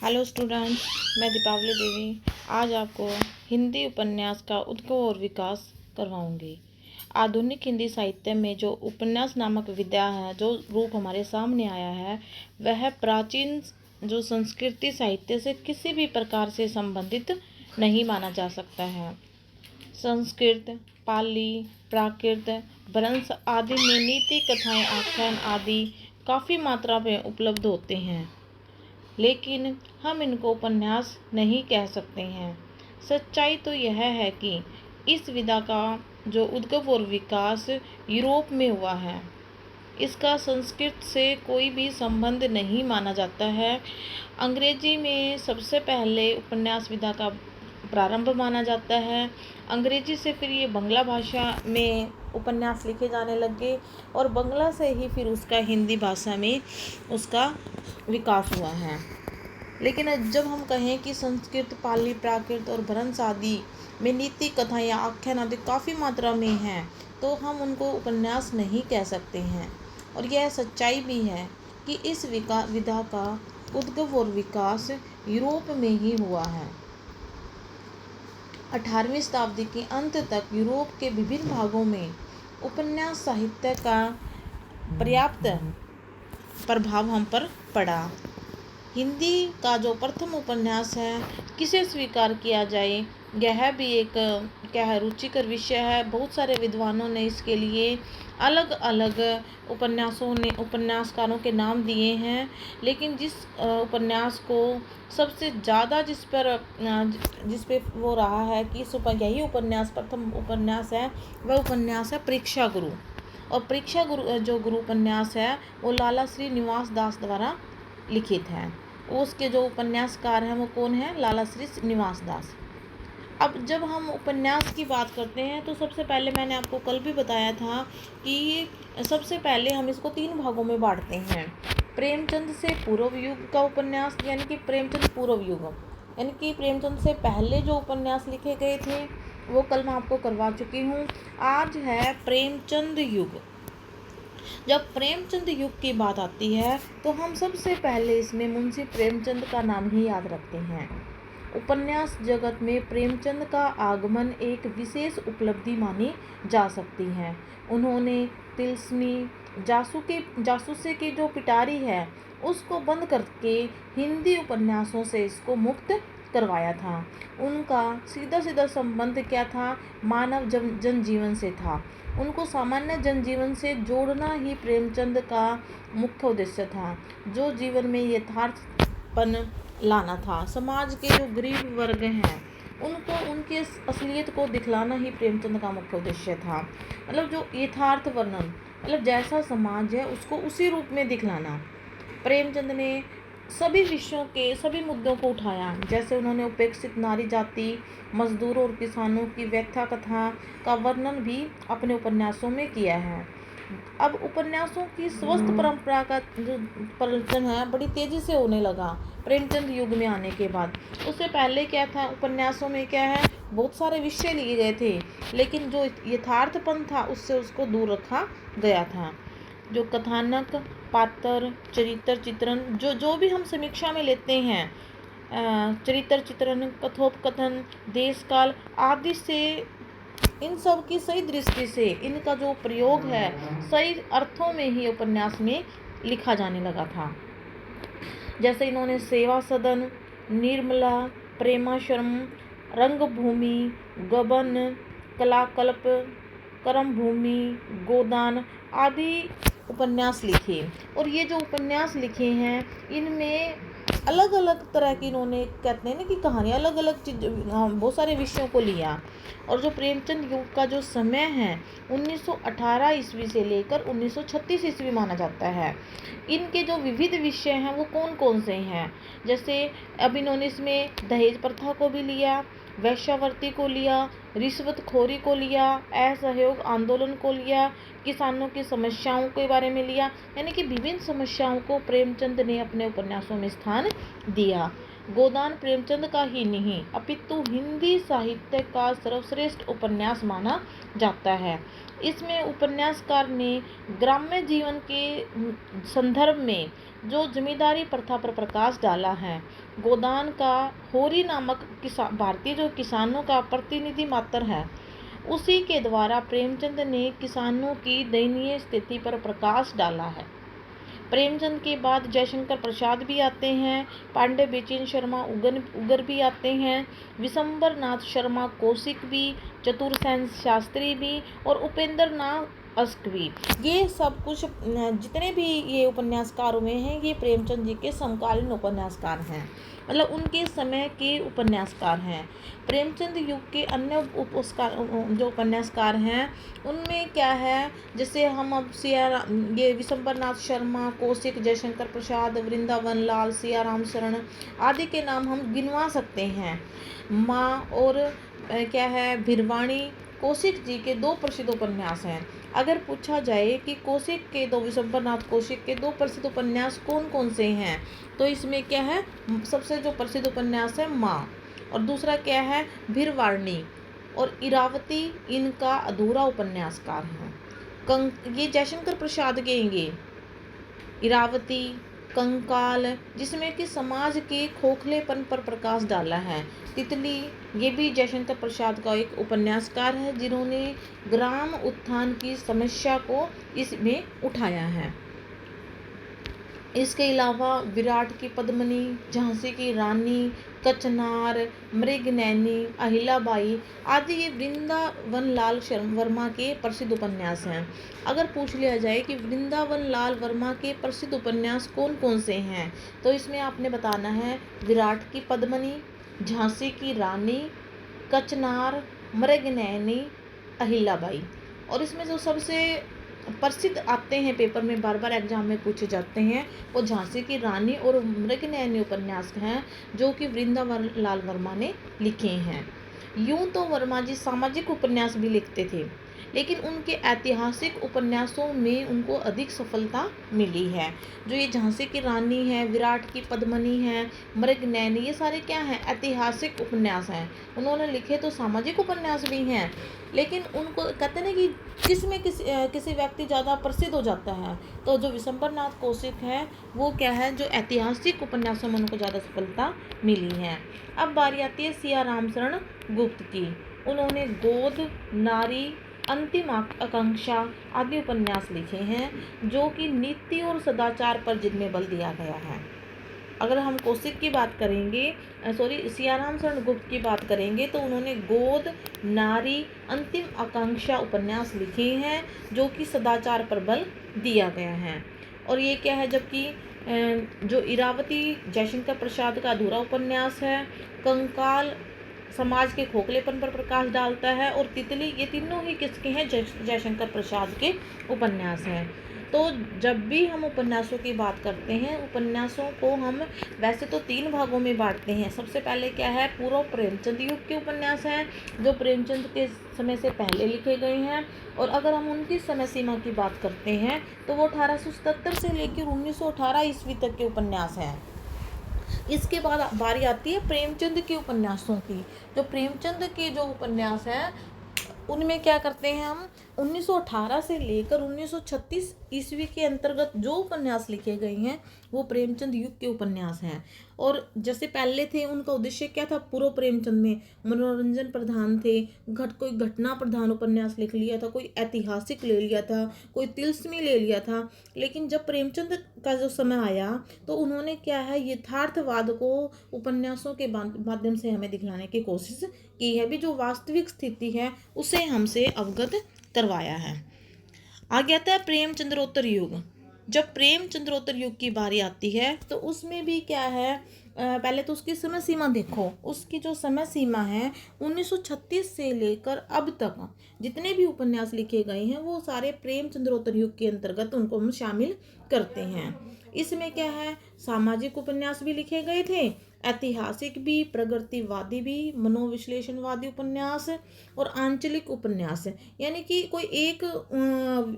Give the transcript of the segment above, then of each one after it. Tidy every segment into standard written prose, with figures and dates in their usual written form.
Hello students, मैं दीपावली देवी आज आपको हिंदी उपन्यास का उद्भव और विकास करवाऊंगी। आधुनिक हिंदी साहित्य में जो उपन्यास नामक विधा है, जो रूप हमारे सामने आया है, वह प्राचीन जो संस्कृति साहित्य से किसी भी प्रकार से संबंधित नहीं माना जा सकता है। संस्कृत, पाली, प्राकृत, भ्रंश आदि में नीति कथाएं, आख्यान आदि काफ़ी मात्रा में उपलब्ध होते हैं, लेकिन हम इनको उपन्यास नहीं कह सकते हैं। सच्चाई तो यह है कि इस विधा का जो उद्भव और विकास यूरोप में हुआ है, इसका संस्कृत से कोई भी संबंध नहीं माना जाता है। अंग्रेजी में सबसे पहले उपन्यास विधा का प्रारंभ माना जाता है। अंग्रेजी से फिर ये बांग्ला भाषा में उपन्यास लिखे जाने लगे और बांग्ला से ही फिर उसका हिंदी भाषा में उसका विकास हुआ है। लेकिन जब हम कहें कि संस्कृत, पाली, प्राकृत और भ्रंश आदि में नीति कथाएं या आख्यान आदि काफ़ी मात्रा में हैं, तो हम उनको उपन्यास नहीं कह सकते हैं। और यह सच्चाई भी है कि इस विधा का उद्भव और विकास यूरोप में ही हुआ है। 18वीं शताब्दी के अंत तक यूरोप के विभिन्न भागों में उपन्यास साहित्य का पर्याप्त प्रभाव हम पर पड़ा। हिंदी का जो प्रथम उपन्यास है, किसे स्वीकार किया जाए, यह भी एक रुचिकर विषय है। बहुत सारे विद्वानों ने इसके लिए अलग अलग उपन्यासकारों के नाम दिए हैं, लेकिन जिस उपन्यास को सबसे ज़्यादा जिस पे वो रहा है कि यही उपन्यास प्रथम उपन्यास है, वह उपन्यास है परीक्षा गुरु। और परीक्षा गुरु जो गुरु उपन्यास है, वो लाला श्रीनिवास दास द्वारा लिखित है। उसके जो उपन्यासकार हैं वो कौन है? लाला श्रीनिवास दास। अब जब हम उपन्यास की बात करते हैं, तो सबसे पहले मैंने आपको कल भी बताया था कि सबसे पहले हम इसको 3 भागों में बांटते हैं। प्रेमचंद से पूर्व युग का उपन्यास, यानी कि प्रेमचंद पूर्व युग, यानी कि प्रेमचंद से पहले जो उपन्यास लिखे गए थे वो कल मैं आपको करवा चुकी हूँ। आज है प्रेमचंद युग। जब प्रेमचंद युग की बात आती है, तो हम सबसे पहले इसमें मुंशी प्रेमचंद का नाम ही याद रखते हैं। उपन्यास जगत में प्रेमचंद का आगमन एक विशेष उपलब्धि मानी जा सकती है। उन्होंने तिलस्मी जासूसी की जो पिटारी है, उसको बंद करके हिंदी उपन्यासों से इसको मुक्त करवाया था। उनका सीधा सीधा संबंध क्या था? मानव जनजीवन से था। उनको सामान्य जनजीवन से जोड़ना ही प्रेमचंद का मुख्य उद्देश्य था, जो जीवन में यथार्थपन लाना था। समाज के जो गरीब वर्ग हैं, उनको उनके असलियत को दिखलाना ही प्रेमचंद का मुख्य उद्देश्य था। मतलब जो यथार्थ वर्णन, मतलब जैसा समाज है उसको उसी रूप में दिखलाना। प्रेमचंद ने सभी विषयों के सभी मुद्दों को उठाया। जैसे उन्होंने उपेक्षित नारी जाति, मजदूरों और किसानों की व्याख्या कथा का वर्णन भी अपने उपन्यासों में किया है। अब उपन्यासों की स्वस्थ परंपरा का जो प्रचलन है, बड़ी तेजी से होने लगा प्रेमचंद युग में आने के बाद। उससे पहले क्या था? उपन्यासों में क्या है, बहुत सारे विषय लिए गए थे, लेकिन जो यथार्थपन था उससे उसको दूर रखा गया था। जो कथानक, पात्र, चरित्र चित्रण, जो भी हम समीक्षा में लेते हैं, चरित्र चित्रण, कथोपकथन, देश काल आदि से, इन सब की सही दृष्टि से इनका जो प्रयोग है, सही अर्थों में ही उपन्यास में लिखा जाने लगा था। जैसे इन्होंने सेवा सदन, निर्मला, प्रेमाश्रम, रंगभूमि, गबन, कलाकल्प, कर्मभूमि, गोदान आदि उपन्यास लिखे। और ये जो उपन्यास लिखे हैं, इनमें अलग अलग तरह की, इन्होंने कहते हैं ना कि कहानी, अलग अलग चीज, बहुत सारे विषयों को लिया। और जो प्रेमचंद युग का जो समय है, 1918 ईस्वी से लेकर 1936 ईस्वी माना जाता है। इनके जो विविध विषय हैं वो कौन कौन से हैं? जैसे अब इन्होंने इसमें दहेज प्रथा को भी लिया, वैश्यावृत्ति को लिया, रिश्वतखोरी को लिया, असहयोग आंदोलन को लिया, किसानों की समस्याओं के बारे में लिया। यानी कि विभिन्न समस्याओं को प्रेमचंद ने अपने उपन्यासों में स्थान दिया। गोदान प्रेमचंद का ही नहीं, अपितु हिंदी साहित्य का सर्वश्रेष्ठ उपन्यास माना जाता है। इसमें उपन्यासकार ने ग्राम्य जीवन के संदर्भ में जो जमींदारी प्रथा पर प्रकाश डाला है। गोदान का होरी नामक भारतीय जो किसानों का प्रतिनिधि मात्र है, उसी के द्वारा प्रेमचंद ने किसानों की दयनीय स्थिति पर प्रकाश डाला है। प्रेमचंद के बाद जयशंकर प्रसाद भी आते हैं, पांडे बेचैन शर्मा उगर भी आते हैं, विशंबर नाथ शर्मा कौशिक भी, चतुरसेन शास्त्री भी और उपेंद्र नाथ अश्क भी। ये सब कुछ जितने भी ये उपन्यासकार हुए हैं, ये प्रेमचंद जी के समकालीन उपन्यासकार हैं, मतलब उनके समय के उपन्यासकार हैं। प्रेमचंद युग के अन्य जो उपन्यासकार हैं, उनमें क्या है, जैसे हम अब ये विशंबर नाथ शर्मा कौशिक, जयशंकर प्रसाद, वृंदावन लाल, सियाराम शरण आदि के नाम हम गिनवा सकते हैं। माँ और क्या है, भिरवाणी कौशिक जी के दो प्रसिद्ध उपन्यास हैं। अगर पूछा जाए कि कौशिक के दो, विशंबर नाथ कौशिक के दो प्रसिद्ध उपन्यास कौन कौन से हैं, तो इसमें क्या है, सबसे जो प्रसिद्ध उपन्यास है माँ, और दूसरा क्या है भिरवाणी, और इरावती इनका अधूरा उपन्यासकार है। ये जयशंकर प्रसाद के ये इरावती, कंकाल, जिसमें कि समाज के खोखलेपन पर प्रकाश डाला है। तितली, ये भी जयशंकर प्रसाद का एक उपन्यासकार है, जिन्होंने ग्राम उत्थान की समस्या को इसमें उठाया है। इसके अलावा विराट की पद्मिनी, झांसी की रानी, कचनार, मृगनयनी, अहिल्याबाई आदि ये वृंदावन लाल वर्मा के प्रसिद्ध उपन्यास हैं। अगर पूछ लिया जाए कि वृंदावन लाल वर्मा के प्रसिद्ध उपन्यास कौन कौन से हैं, तो इसमें आपने बताना है विराट की पद्मिनी, झांसी की रानी, कचनार, मृगनयनी, अहिल्याबाई। और इसमें जो सबसे प्रसिद्ध आते हैं, पेपर में बार बार एग्जाम में पूछे जाते हैं, वो झांसी की रानी और मृगनयनी उपन्यास हैं, जो कि वृंदावन लाल वर्मा ने लिखे हैं। यूं तो वर्मा जी सामाजिक उपन्यास भी लिखते थे, लेकिन उनके ऐतिहासिक उपन्यासों में उनको अधिक सफलता मिली है। जो ये झांसी की रानी है, विराट की पद्मिनी है, मृगनयनी, ये सारे क्या हैं, ऐतिहासिक उपन्यास हैं। उन्होंने लिखे तो सामाजिक उपन्यास भी हैं, लेकिन उनको कहते हैं कि किसी व्यक्ति ज़्यादा प्रसिद्ध हो जाता है, तो जो विशंबर नाथ कौशिक है, वो क्या है, जो ऐतिहासिक उपन्यासों में उनको ज़्यादा सफलता मिली है। अब बारी आती है सियाराम शरण गुप्त की। उन्होंने गोद, नारी, अंतिम आकांक्षा आदि उपन्यास लिखे हैं, जो कि नीति और सदाचार पर जिनमें बल दिया गया है। अगर हम कौशिक की बात करेंगे, सियाराम शरण गुप्त की बात करेंगे, तो उन्होंने गोद, नारी, अंतिम आकांक्षा उपन्यास लिखे हैं, जो कि सदाचार पर बल दिया गया है। और ये क्या है, जबकि जो इरावती जयशंकर प्रसाद का अधूरा उपन्यास है, कंकाल समाज के खोखलेपन पर प्रकाश डालता है, और तितली, ये तीनों ही किसके हैं, जयशंकर प्रसाद के उपन्यास हैं। तो जब भी हम उपन्यासों की बात करते हैं, उपन्यासों को हम वैसे तो 3 भागों में बांटते हैं। सबसे पहले क्या है, पूर्व प्रेमचंद युग के उपन्यास हैं, जो प्रेमचंद के समय से पहले लिखे गए हैं, और अगर हम उनकी समय सीमा की बात करते हैं, तो वो 1877 से लेकर 1918 ईस्वी तक के उपन्यास हैं। इसके बाद बारी आती है प्रेमचंद के उपन्यासों की। जो प्रेमचंद के जो उपन्यास हैं, उनमें क्या करते हैं हम, 1918 से लेकर 1936 ईस्वी के अंतर्गत जो उपन्यास लिखे गए हैं, वो प्रेमचंद युग के उपन्यास हैं। और जैसे पहले थे, उनका उद्देश्य क्या था, पूर्व प्रेमचंद में मनोरंजन प्रधान थे, कोई घटना प्रधान उपन्यास लिख लिया था, कोई ऐतिहासिक ले लिया था, कोई तिलस्मी ले लिया था। लेकिन जब प्रेमचंद का जो समय आया, तो उन्होंने क्या है, यथार्थवाद को उपन्यासों के माध्यम से हमें दिखलाने की कोशिश की है, भी जो वास्तविक स्थिति है उसे हमसे अवगत करवाया है। आगे आता है प्रेमचंद्रोत्तर युग। जब प्रेमचंद्रोत्तर युग की बारी आती है, तो उसमें भी क्या है, पहले तो उसकी समय सीमा देखो। उसकी जो समय सीमा है, 1936 से लेकर अब तक जितने भी उपन्यास लिखे गए हैं, वो सारे प्रेमचंद्रोत्तर युग के अंतर्गत उनको हम शामिल करते हैं। इसमें क्या है, सामाजिक उपन्यास भी लिखे गए थे, ऐतिहासिक भी, प्रगतिवादी भी, मनोविश्लेषणवादी उपन्यास और आंचलिक उपन्यास। यानी कि कोई एक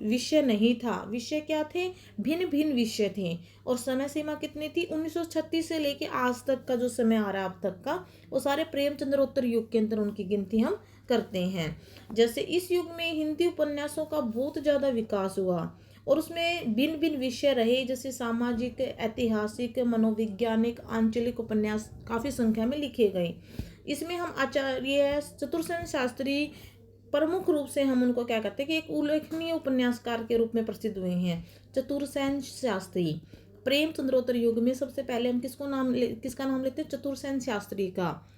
विषय नहीं था, विषय क्या थे, भिन्न भिन्न विषय थे। और समय सीमा कितनी थी, 1936 से लेके आज तक का जो समय आ रहा है अब तक का, वो सारे प्रेमचंद्रोत्तर युग के अंदर उनकी गिनती हम करते हैं। जैसे इस युग में हिंदी उपन्यासों का बहुत ज़्यादा विकास हुआ, और उसमें भिन्न भिन्न विषय रहे, जैसे सामाजिक, ऐतिहासिक, मनोवैज्ञानिक, आंचलिक उपन्यास काफ़ी संख्या में लिखे गए। इसमें हम आचार्य चतुरसेन शास्त्री प्रमुख रूप से हम उनको क्या कहते हैं कि एक उल्लेखनीय उपन्यासकार के रूप में प्रसिद्ध हुए हैं। चतुरसेन शास्त्री प्रेम चंद्रोत्तर युग में सबसे पहले हम किसका नाम लेते हैं? चतुरसेन शास्त्री का।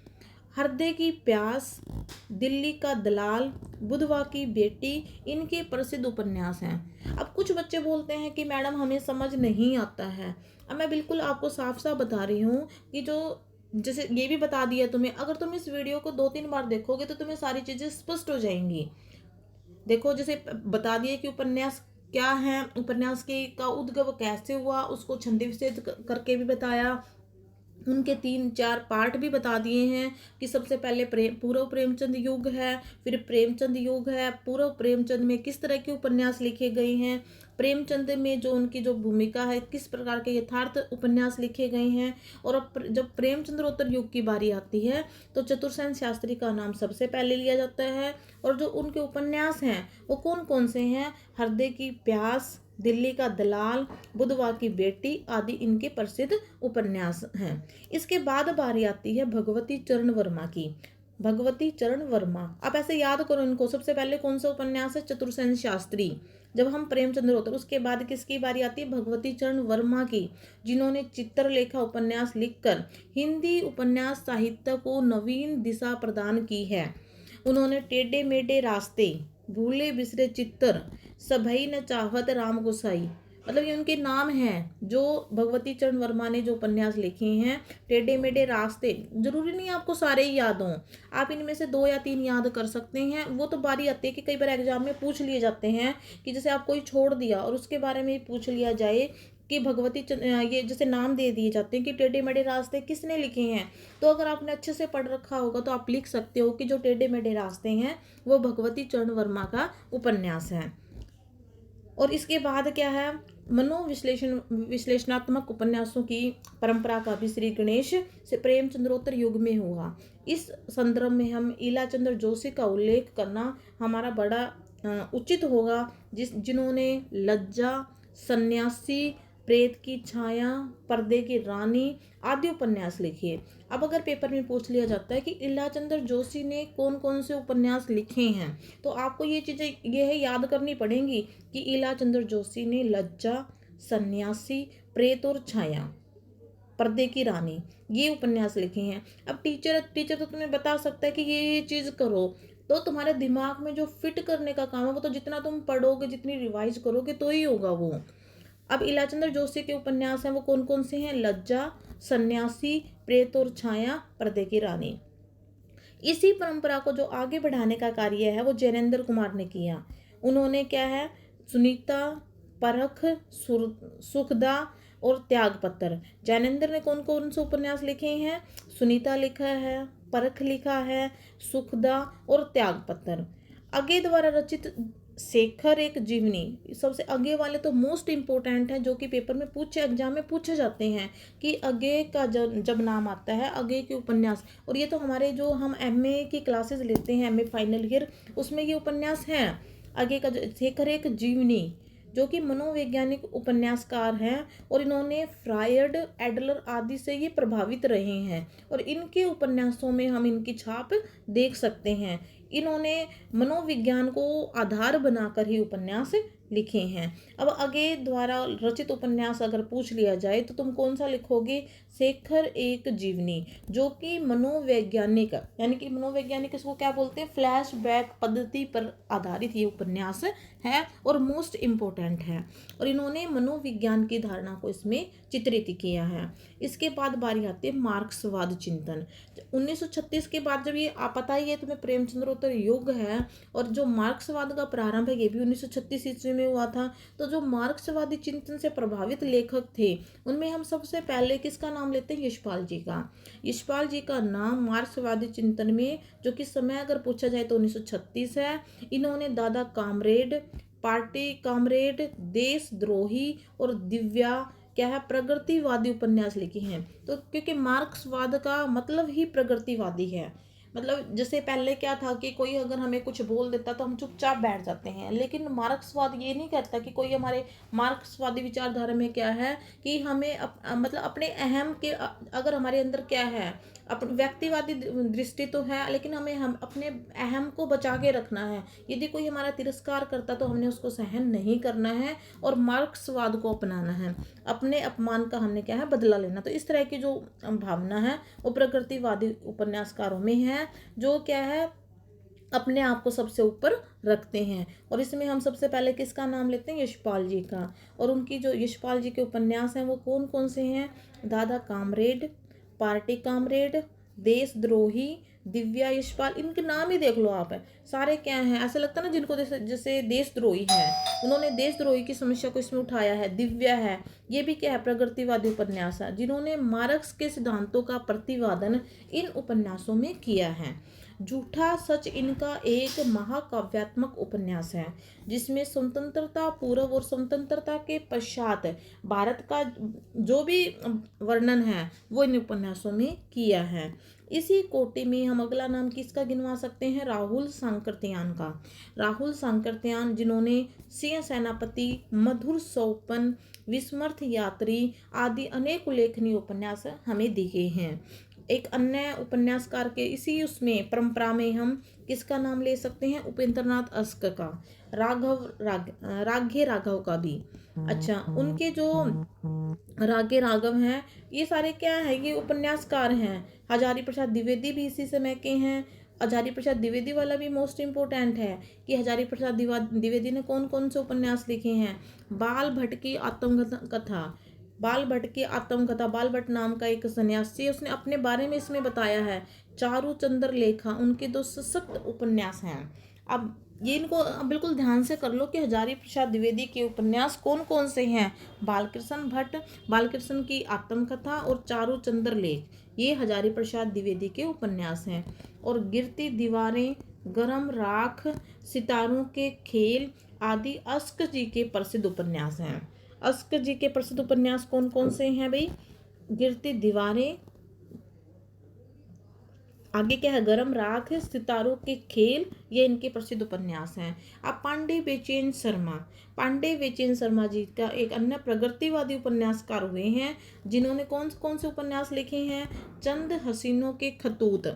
हृदय की प्यास, दिल्ली का दलाल, बुधवा की बेटी, इनके प्रसिद्ध उपन्यास हैं। अब कुछ बच्चे बोलते हैं कि मैडम हमें समझ नहीं आता है। अब मैं बिल्कुल आपको साफ साफ बता रही हूँ कि जो जैसे ये भी बता दिया तुम्हें, अगर तुम इस वीडियो को 2-3 बार देखोगे तो तुम्हें सारी चीज़ें स्पष्ट हो जाएंगी। देखो, जैसे बता दिए कि उपन्यास क्या है, उपन्यास के का उद्गम कैसे हुआ, उसको छंद विच्छेद करके भी बताया, उनके 3-4 पार्ट भी बता दिए हैं कि सबसे पहले पूर्व प्रेमचंद युग है, फिर प्रेमचंद युग है, पूर्व प्रेमचंद में किस तरह के उपन्यास लिखे गए हैं, प्रेमचंद में जो उनकी जो भूमिका है, किस प्रकार के यथार्थ उपन्यास लिखे गए हैं। और अब जब प्रेमचंद्रोत्तर युग की बारी आती है तो चतुरसेन शास्त्री का नाम सबसे पहले लिया जाता है। और जो उनके उपन्यास हैं वो कौन कौन से हैं? हृदय की प्यास, दिल्ली का दलाल, बुधवा की बेटी आदि इनके प्रसिद्ध उपन्यास हैं। इसके बाद बारी आती है भगवती चरण वर्मा की। भगवती चरण वर्मा, आप ऐसे याद करो इनको। सबसे पहले कौन सा उपन्यास है? चतुरसेन शास्त्री। जब हम प्रेमचंद्र उसके बाद किसकी बारी आती है? भगवती चरण वर्मा की, जिन्होंने चित्रलेखा उपन्यास लिखकर हिंदी उपन्यास साहित्य को नवीन दिशा प्रदान की है। उन्होंने टेढ़े मेढ़े रास्ते, भूले बिसरे चित्तर, सभई न चाहत राम गोसाई, मतलब ये उनके नाम हैं। जो भगवती चरण वर्मा ने जो उपन्यास लिखे हैं, टेढ़े मेढ़े रास्ते, जरूरी नहीं आपको सारे ही याद हों, आप इनमें से 2 या 3 याद कर सकते हैं। वो तो बारी आती है कि कई बार एग्जाम में पूछ लिए जाते हैं कि जैसे आप कोई छोड़ दिया और उसके बारे में पूछ लिया जाए कि ये जैसे नाम दे दिए जाते हैं कि टेढ़े मेढ़े रास्ते किसने लिखे हैं। तो अगर आपने अच्छे से पढ़ रखा होगा तो आप लिख सकते हो कि जो टेढ़े मेढ़े रास्ते हैं वो भगवती चरण वर्मा का उपन्यास है। और इसके बाद क्या है? विश्लेषणात्मक उपन्यासों की परंपरा का भी श्री गणेश से प्रेमचंद्रोत्तर युग में हुआ। इस संदर्भ में हम ईलाचंद्र जोशी का उल्लेख करना हमारा बड़ा उचित होगा, जिन्होंने लज्जा, सन्यासी, प्रेत की छाया, पर्दे की रानी आदि उपन्यास लिखे। अब अगर पेपर में पूछ लिया जाता है कि ईलाचंद्र जोशी ने कौन कौन से उपन्यास लिखे हैं, तो आपको ये चीज़ें है याद करनी पड़ेंगी कि ईलाचंद्र जोशी ने लज्जा, सन्यासी, प्रेत और छाया, पर्दे की रानी, ये उपन्यास लिखे हैं। अब टीचर तो तुम्हें बता सकता है कि ये चीज़ करो, तो तुम्हारे दिमाग में जो फिट करने का काम है वो तो जितना तुम पढ़ोगे, जितनी रिवाइज करोगे तो ही होगा वो। अब ईलाचंद्र जोशी के उपन्यास हैं वो कौन कौन से हैं? लज्जा, सन्यासी, प्रेत और छाया, पर्दे की रानी। इसी परंपरा को जो आगे बढ़ाने का कार्य है वो जैनेन्द्र कुमार ने किया। उन्होंने क्या है? सुनीता, परख, सुखदा और त्यागपत्र। जैनेन्द्र ने कौन कौन से उपन्यास लिखे हैं? सुनीता लिखा है, परख लिखा है, सुखदा और त्यागपत्र। अगे द्वारा रचित शेखर एक जीवनी, सबसे आगे वाले तो मोस्ट इम्पोर्टेंट है, जो कि पेपर में एग्जाम में पूछे जाते हैं कि अगे का जब नाम आता है, अगे के उपन्यास। और ये तो हमारे जो हम एमए की क्लासेस लेते हैं, एमए फाइनल ईयर, उसमें ये उपन्यास हैं। आगे का शेखर एक जीवनी, जो कि मनोवैज्ञानिक उपन्यासकार हैं और इन्होंने फ्रायड, एडलर आदि से ये प्रभावित रहे हैं और इनके उपन्यासों में हम इनकी छाप देख सकते हैं। इन्होंने मनोविज्ञान को आधार बनाकर ही उपन्यास लिखे हैं। अब आगे द्वारा रचित उपन्यास अगर पूछ लिया जाए तो तुम कौन सा लिखोगे? शेखर एक जीवनी, जो कि मनोवैज्ञानिक, यानी कि मनोवैज्ञानिक इसको क्या बोलते हैं? फ्लैशबैक पद्धति पर आधारित ये उपन्यास है और मोस्ट इम्पोर्टेंट है। और इन्होंने मनोविज्ञान की धारणा को इसमें चित्रित किया है। इसके बाद बारी आती है मार्क्सवाद चिंतन। 1936 के बाद जब ये पता ही है तुम्हें प्रेमचंद्रोत्तर युग है, और जो मार्क्सवाद का प्रारंभ है ये भी 1936 ईस्वी में हुआ था। तो जो मार्क्सवादी चिंतन से प्रभावित लेखक थे उनमें हम सबसे पहले किसका नाम लेते हैं? यशपाल जी का। यशपाल जी का नाम मार्क्सवादी चिंतन में, जो कि समय अगर पूछा जाए तो 1936 है। इन्होंने दादा कामरेड, पार्टी कामरेड, देशद्रोही और दिव्या क्या है? प्रगतिवादी उपन्यास लिखे हैं। तो क्योंकि मार्क्सवाद का मतलब ही प्रगतिवादी है, मतलब जैसे पहले क्या था कि कोई अगर हमें कुछ बोल देता तो हम चुपचाप बैठ जाते हैं, लेकिन मार्क्सवाद ये नहीं कहता कि कोई हमारे मार्क्सवादी विचारधारा में क्या है कि हमें मतलब अपने अहम के अगर हमारे अंदर क्या है, अपन व्यक्तिवादी दृष्टि तो है, लेकिन हमें हम अपने अहम को बचा के रखना है। यदि कोई हमारा तिरस्कार करता तो हमने उसको सहन नहीं करना है और मार्क्सवाद को अपनाना है, अपने अपमान का हमने क्या है बदला लेना। तो इस तरह की जो भावना है वो प्रकृतिवादी उपन्यासकारों में है, जो क्या है अपने आप को सबसे ऊपर रखते हैं। और इसमें हम सबसे पहले किसका नाम लेते हैं, यशपाल जी का। और उनकी जो यशपाल जी के उपन्यास हैं वो कौन कौन से हैं, दादा कामरेड, पार्टी कामरेड, देशद्रोही, दिव्या यशपाल, इनके नाम ही देख लो आप, है सारे क्या हैं, ऐसा लगता है ना जिनको जैसे जैसे देशद्रोही है, उन्होंने देशद्रोही की समस्या को इसमें उठाया है। दिव्या है, ये भी क्या है प्रगतिवादी उपन्यास है, जिन्होंने मार्क्स के सिद्धांतों का प्रतिपादन इन उपन्यासों में किया है। झूठा सच इनका एक महाकाव्यात्मक उपन्यास है, जिसमें स्वतंत्रता पूर्व और स्वतंत्रता के पश्चात भारत का जो भी वर्णन है वो इन उपन्यासों में किया है। इसी कोटि में हम अगला नाम किसका गिनवा सकते हैं, राहुल सांकृत्यान का। राहुल सांकृत्यान जिन्होंने सिंह सेनापति, मधुर सौपन, विस्मर्थ यात्री आदि अनेक उल्लेखनीय उपन्यास हमें दिए हैं। एक अन्य उपन्यासकार के इसी उसमें परंपरा में हम किसका नाम ले सकते हैं, उपेंद्रनाथ अस्क का, राघे राघव का भी। अच्छा, उनके जो रागे राघव हैं ये सारे क्या है, ये उपन्यासकार हैं। हजारी प्रसाद द्विवेदी भी इसी समय के हैं। हजारी प्रसाद द्विवेदी वाला भी मोस्ट इम्पोर्टेंट है कि हजारी प्रसाद द्विवेदी ने कौन कौन से उपन्यास लिखे हैं। बाल भट्ट की आत्मकथा, बाल भट्ट की आत्मकथा, बाल भट्ट नाम का एक सन्यासी, उसने अपने बारे में इसमें बताया है। चारू चंद्र लेखा, उनके दो सशक्त उपन्यास हैं। अब ये इनको बिल्कुल ध्यान से कर लो कि हजारी प्रसाद द्विवेदी के उपन्यास कौन कौन से हैं। बालकृष्ण भट्ट, बालकृष्ण की आत्मकथा और चारू चंद्र लेख, ये हजारी प्रसाद द्विवेदी के उपन्यास हैं। और गिरती दीवारें, गरम राख, सितारों के खेल आदि अस्क जी के प्रसिद्ध उपन्यास हैं। अस्क जी के प्रसिद्ध उपन्यास कौन कौन से हैं भाई, गिरती दीवारें, आगे क्या है, गरम राख, सितारों के खेल, ये इनके प्रसिद्ध उपन्यास हैं। अब पांडे बेचैन शर्मा, पांडे बेचैन शर्मा जी का एक अन्य प्रगतिवादी उपन्यासकार हुए हैं, जिन्होंने कौन कौन से उपन्यास लिखे हैं, चंद हसीनों के खतूत,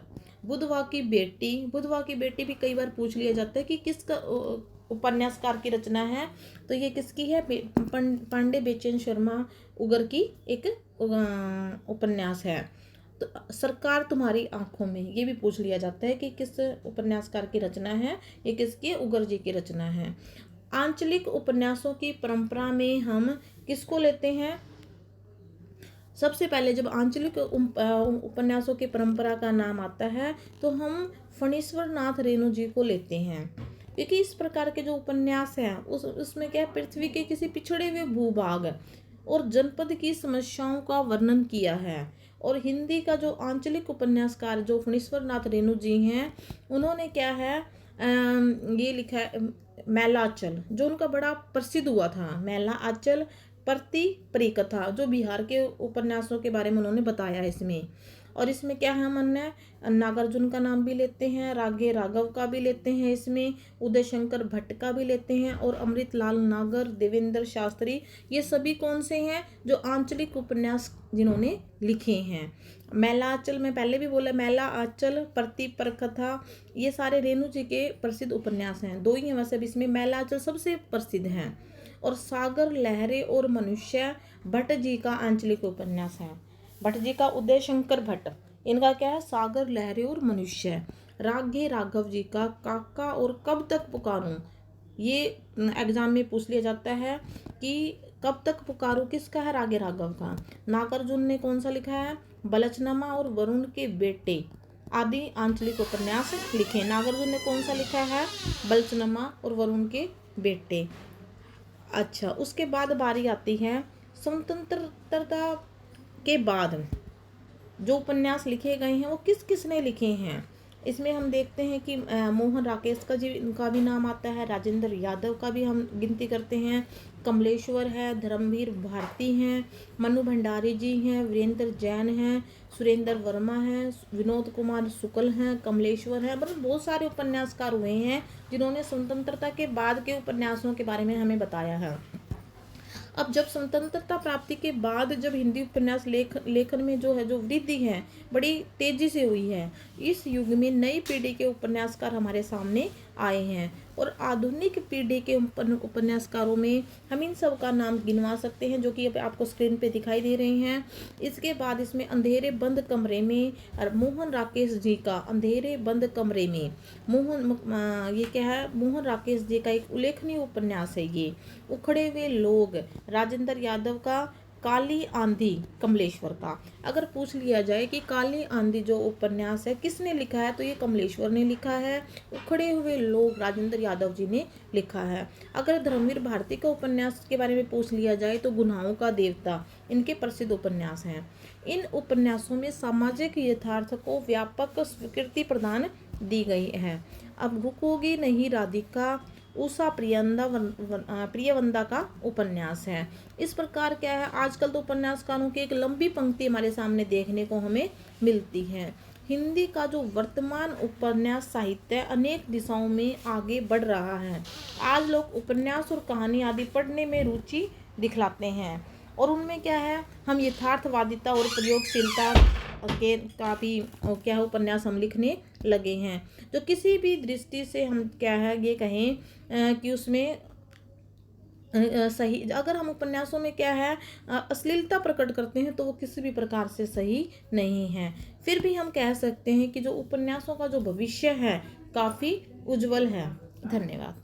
बुधवा की बेटी, बुधवा की बेटी भी कई बार पूछ लिया जाता है कि किसका उपन्यासकार की रचना है, तो ये किसकी है, पांडे बेचैन शर्मा उगर की एक उपन्यास है। तो सरकार तुम्हारी आंखों में, ये भी पूछ लिया जाता है कि किस उपन्यासकार की रचना है, ये किसकी, उगर जी की रचना है। आंचलिक उपन्यासों की परंपरा में हम किसको लेते हैं, सबसे पहले जब आंचलिक उपन्यासों की परंपरा का नाम आता है तो हम फणीश्वर नाथ रेणु जी को लेते हैं, क्योंकि इस प्रकार के जो उपन्यास हैं उसमें क्या है, पृथ्वी के किसी पिछड़े हुए भूभाग और जनपद की समस्याओं का वर्णन किया है। और हिंदी का जो आंचलिक उपन्यासकार जो फणीश्वर नाथ रेणु जी हैं, उन्होंने क्या है ये लिखा है मैला आंचल, जो उनका बड़ा प्रसिद्ध हुआ था, मैला आंचल, प्रति परिकथा, जो बिहार के उपन्यासों के बारे में उन्होंने बताया है इसमें। और इसमें क्या है, हम अन्य नागार्जुन का नाम भी लेते हैं, रागे राघव का भी लेते हैं, इसमें उदय शंकर भट्ट का भी लेते हैं, और अमृतलाल नागर, देवेंद्र शास्त्री, ये सभी कौन से हैं, जो आंचलिक उपन्यास जिन्होंने लिखे हैं। मैला आंचल में पहले भी बोला, मैला आंचल, प्रतिपरकथा, ये सारे रेणु जी के प्रसिद्ध उपन्यास हैं। दो ही हैं वैसे, इसमें मैला आंचल सबसे प्रसिद्ध हैं। और सागर लहरे और मनुष्य भट्ट जी का आंचलिक उपन्यास है। भट्ट जी का उदय शंकर भट्ट, इनका क्या है, सागर लहरे और मनुष्य। रागे राघव जी का काका और कब तक पुकारूं, ये एग्जाम में पूछ लिया जाता है कि कब तक पुकारूं किसका है, रागे राघव का। नागार्जुन ने कौन सा लिखा है, बलचनामा और वरुण के बेटे आदि आंचलिक उपन्यास लिखे। नागार्जुन ने कौन सा लिखा है, बलचनामा और वरुण के बेटे। अच्छा, उसके बाद बारी आती है स्वतंत्रता के बाद जो उपन्यास लिखे गए हैं वो किस किस ने लिखे हैं। इसमें हम देखते हैं कि मोहन राकेश का भी नाम आता है, राजेंद्र यादव का भी हम गिनती करते हैं, कमलेश्वर है, धर्मवीर भारती हैं, मनु भंडारी जी हैं, वीरेंद्र जैन हैं, सुरेंद्र वर्मा हैं, विनोद कुमार शुक्ल हैं, कमलेश्वर हैं, मतलब बहुत सारे उपन्यासकार हुए हैं जिन्होंने स्वतंत्रता के बाद के उपन्यासों के बारे में हमें बताया है। अब जब स्वतंत्रता प्राप्ति के बाद जब हिंदी उपन्यास लेखन में जो है जो वृद्धि है बड़ी तेजी से हुई है, इस युग में नई पीढ़ी के उपन्यासकार हमारे सामने आए हैं और आधुनिक पीढ़ी के उपन्यासकारों में हम इन सब का नाम गिनवा सकते हैं जो कि अब आपको स्क्रीन पे दिखाई दे रहे हैं। इसके बाद इसमें अंधेरे बंद कमरे में और मोहन राकेश जी का अंधेरे बंद कमरे में ये क्या है, मोहन राकेश जी का एक उल्लेखनीय उपन्यास है ये। उखड़े हुए लोग राजेंद्र यादव का, काली आंधी कमलेश्वर का। अगर पूछ लिया जाए कि काली आंधी जो उपन्यास है किसने लिखा है, तो ये कमलेश्वर ने लिखा है। उखड़े हुए लोग राजेंद्र यादव जी ने लिखा है। अगर धर्मवीर भारती का उपन्यास के बारे में पूछ लिया जाए तो गुनाहों का देवता इनके प्रसिद्ध उपन्यास हैं। इन उपन्यासों में सामाजिक यथार्थ को व्यापक स्वीकृति प्रदान दी गई है। अब रुकोगी नहीं राधिका उषा प्रियवंदा का उपन्यास है। इस प्रकार क्या है, आजकल तो उपन्यासकारों की एक लंबी पंक्ति हमारे सामने देखने को हमें मिलती है। हिंदी का जो वर्तमान उपन्यास साहित्य अनेक दिशाओं में आगे बढ़ रहा है। आज लोग उपन्यास और कहानी आदि पढ़ने में रुचि दिखलाते हैं और उनमें क्या है, हम यथार्थवादिता और प्रयोगशीलता के काफ़ी क्या है उपन्यास हम लिखने लगे हैं। जो किसी भी दृष्टि से हम क्या है ये कहें कि उसमें सही, अगर हम उपन्यासों में क्या है अश्लीलता प्रकट करते हैं तो वो किसी भी प्रकार से सही नहीं है। फिर भी हम कह सकते हैं कि जो उपन्यासों का जो भविष्य है काफ़ी उज्जवल है। धन्यवाद।